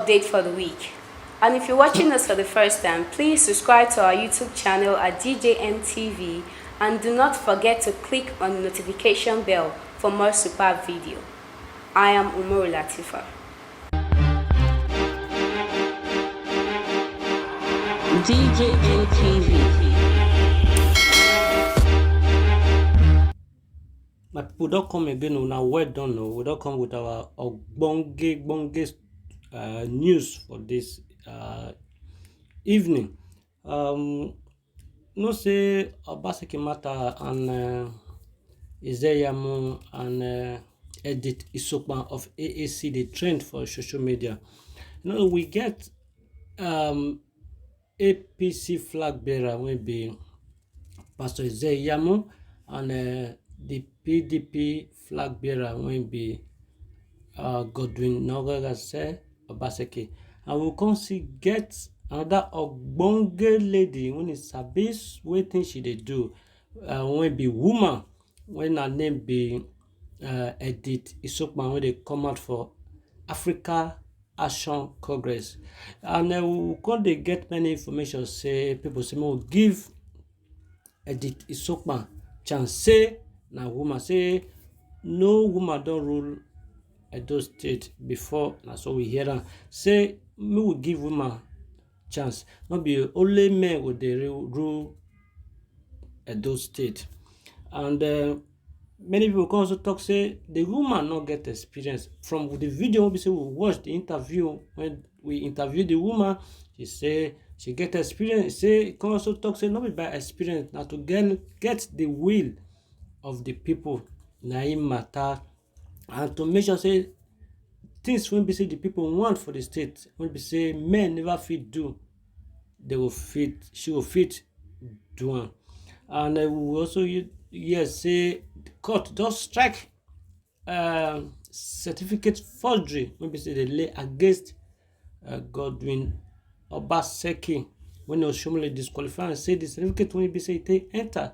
Update for the week. And if you're watching us for the first time, please subscribe to our YouTube channel at DJN TV and do not forget to click on the notification bell for more superb video. I am Umaru Latifa. DJN TV. My people don't come again. Now well done. We don't come with our bonge news for this evening. No say Obaseki matter and iyamu and Edith Isokban of AAC the trend for social media. We get APC flag bearer will be Pastor iyamu and the PDP flag bearer will be Godwin Obaseki. And we'll come see get another ogbonge lady when it's sabis waiting she they do when be woman when her name be Edith Isokman when they come out for Africa Action Congress. And we come they get many information say people say we'll give Edith Isokman chance say na woman say no woman don't rule Edo State before, na so we hear them say me will give woman chance. Not be only men with the rule Edo State. And many people can also talk say the woman not get experience. From the video we say we watch the interview when we interview the woman, she say she get experience. Say can also talk say not be by experience, now to get the will of the people na im matter. And to make sure say things when be say the people want for the state, when be say men never fit do, she will fit do one. And we will also say the court just strike certificate forgery when be say they lay against Godwin Obaseki when he was showing disqualified and say the certificate when be say they enter.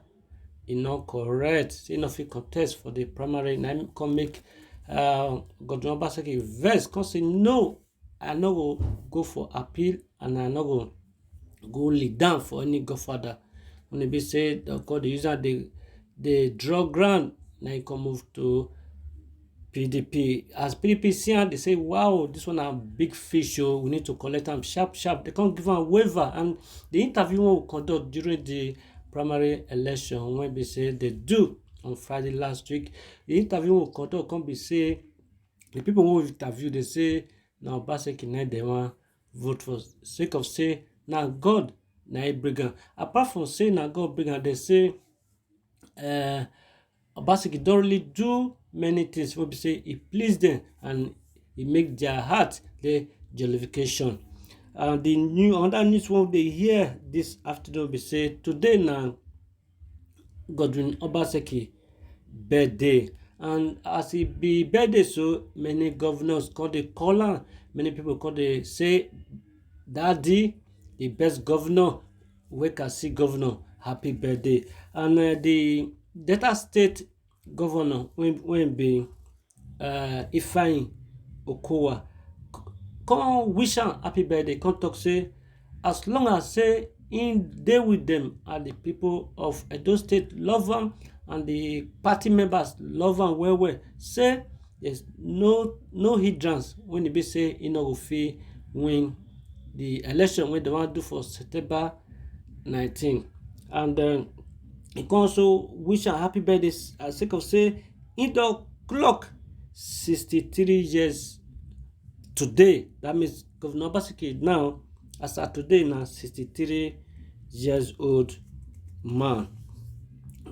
Not correct. Say no fit contest for the primary. Now come make Godwin Obaseki vex. Come say no, I no go for appeal and I no go lead down for any godfather. When they be say the God the user the draw ground, now you can move to PDP. As PDP see they say wow, this one a big fish. Oh, we need to collect them sharp. They can't give them a waiver, and the interview will conduct during the primary election when they say they do on Friday last week. The interview will conduct can be say the people who interview they say now Obaseki now they want vote for sake of say now God now bring. Apart from say now God bring, they say Obaseki don't really do many things. When we say it please them and it make their heart the jollification. And the other news one they hear this afternoon be say today now Godwin Obaseki birthday, and as it be birthday so many governors call the caller, many people call they say daddy the best governor we can see governor happy birthday. And the Delta State governor when be Ifeanyi Okowa come wish am happy birthday, come talk say as long as say in dey with them and the people of Edo State love am and the party members love am well, say there's no hindrance when e be say e no go fit win the election wey they want to do for September 19. And he can also wish am happy birthday sake of say e don clock 63 years today. That means Governor Obaseki now as at today now 63 years old man.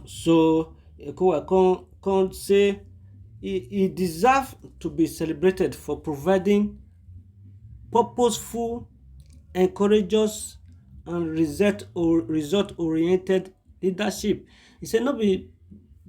So Okowa can say he deserves to be celebrated for providing purposeful, encourageous and result oriented leadership. He said not be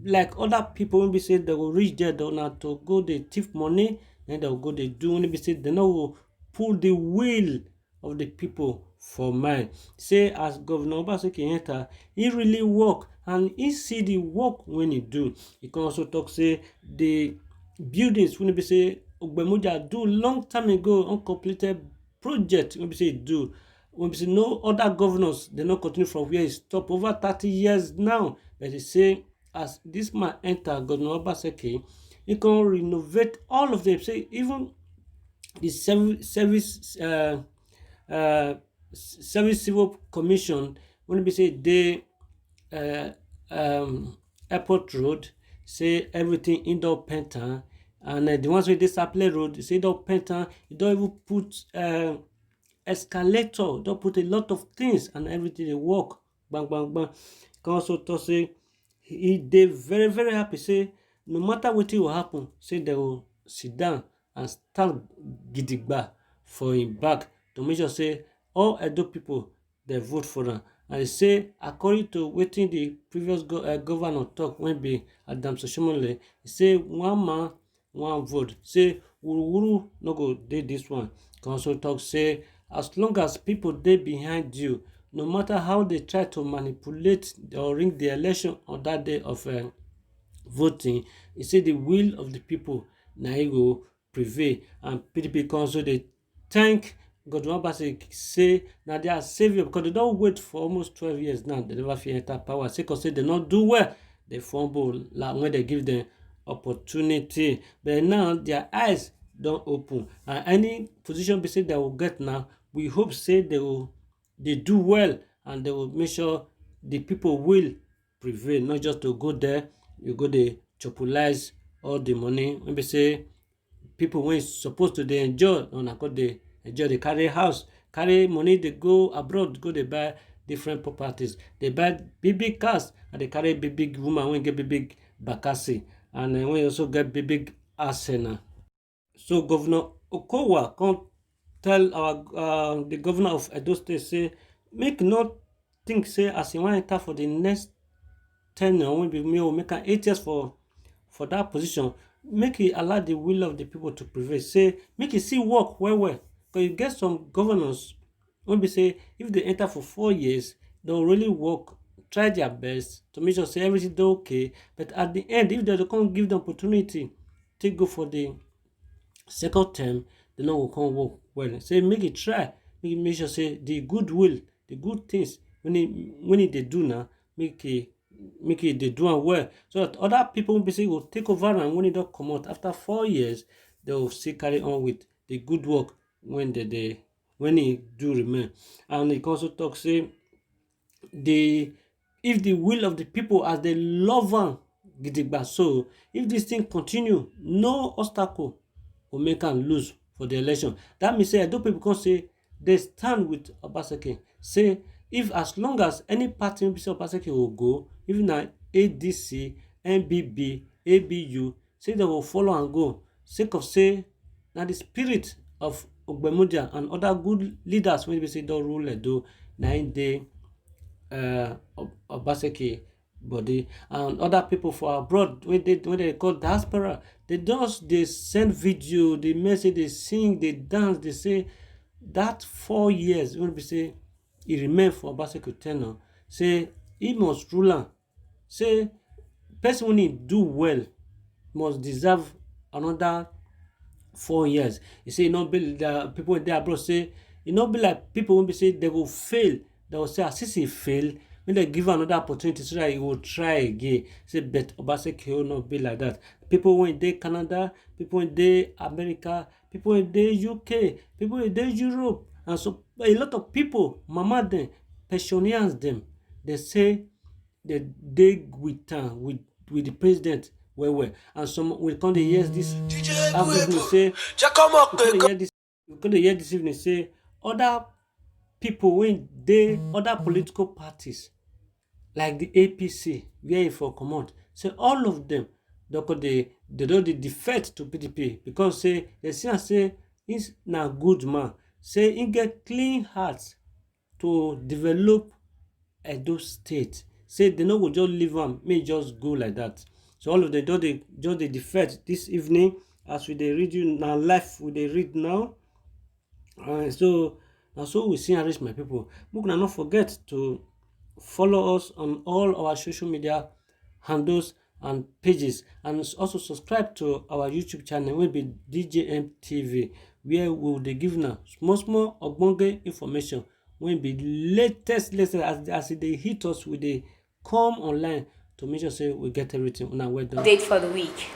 like other people when we say they will reach there they not to go they thief money and they'll go they do when we say they know pull the will of the people for mind. Say as Governor Obaseki enter, he really work and he see the work when he do. He can also talk say the buildings when we say Ogbemudia do long time ago uncompleted project wey be say e do, wey be say no other governors dey no continue from where e stop over 30 years now. But e say as this man enter, Governor Obaseki, he can renovate all of them. Say even the uh, service civil commission when be say dey uh, airport road, say everything indoor painter, and the ones wey dey Sapele road say don paint am. E don even put escalator, don put a lot of things, and everything dey work bang bang bang. Can also talk say he dey very very happy, say no matter wetin will happen, say they will sit down and stand gidigba for him back to make sure say all Edo people dey vote for am. And he say according to wetin the previous governor talk wey be Adams Oshiomhole, he say one man one vote, say wuruwuru no go dey this one. Can also talk say as long as people dey behind you, no matter how they try to manipulate or rig the election on that day of voting, he say the will of the people na e go prevail. And PDP council dey thank Governor Obaseki, say na their savior, because they don wait for almost 12 years now. They never fit enter power sake of say they not do well. They fumble when they give them opportunity, but now their eyes don open, and any position be say they will get now, we hope say they do well, and they will make sure the people will prevail, not just to go there, you go dey chopolize all the money when be say people wey supposed to dey enjoy una go dey enjoy, dey carry house, carry money, dey go abroad, go dey buy different properties, dey buy big big cars, and dey carry big big woman wey get big big bakasi, and wey also get big big arsenal. So Governor Okowa come tell our the governor of Edo State, say make not think say as he wan enter for the next tenure wey be make am 8 years for that position, make he allow the will of the people to prevail. Say make he still work well well, because you get some governors wey be say if they enter for 4 years, they'll really work, try their best to make sure say everything dey okay, but at the end, if they come give the opportunity take go for the second term, they no go come work well. Say make it try, make sure say the goodwill, the good things when he dey do now, make it dey do am well, so that other people will be say will take over, and when he don comot after 4 years, they will still carry on with the good work when he do remain. And he can also talk say if the will of the people as they love am gidigba, so if this thing continue, no obstacle will make am lose for the election. That means say Edo people come say they stand with Obaseki, say if as long as any party wey be say Obaseki will go, even na ADC, NBB, ABU, say they will follow and go, sake of say na the spirit of Ogbemudia and other good leaders wey be say don rule Edo na im dey Obaseki body. And other people for abroad when they call diaspora, they just they send video, they message, they sing, they dance, they say that 4 years when we say he remain for Obaseki tenure, say he must rule am, say person when he do well must deserve another 4 years. He say not be the people there abroad, say it not be like people when be say they will fail, they will say as he fail, when they give another opportunity so that he will try again. Say but Obaseki will not be like that. People when they Canada, people when they America, people when they UK, people when they Europe, and so a lot of people, mama them, pensioners them, they say they with the president well, and some will come to hear this evening say, we come to hear this evening say other people when they other political parties like the APC where he for comot, say all of them they don dey defect to PDP because say they see am say he's na good man, say he get clean heart to develop Edo State, say they no go just leave am may just go like that. So all of them just dey defect this evening as we dey read you now live, we dey read now. So now so we see and reach my people. Make una not forget to follow us on all our social media handles and pages, and also subscribe to our YouTube channel wey be DJM TV, where we will dey give una small ogbonge information wey be latest as they hit us, we dey come online to make sure say we get everything una well done. Update for the week.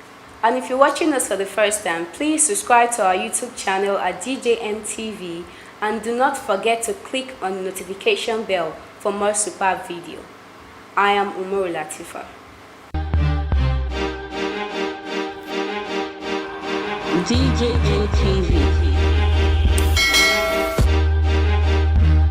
And if you're watching us for the first time, please subscribe to our YouTube channel at DJM TV, and do not forget to click on the notification bell for more superb video. I am Umaru Latifa. DJN TV.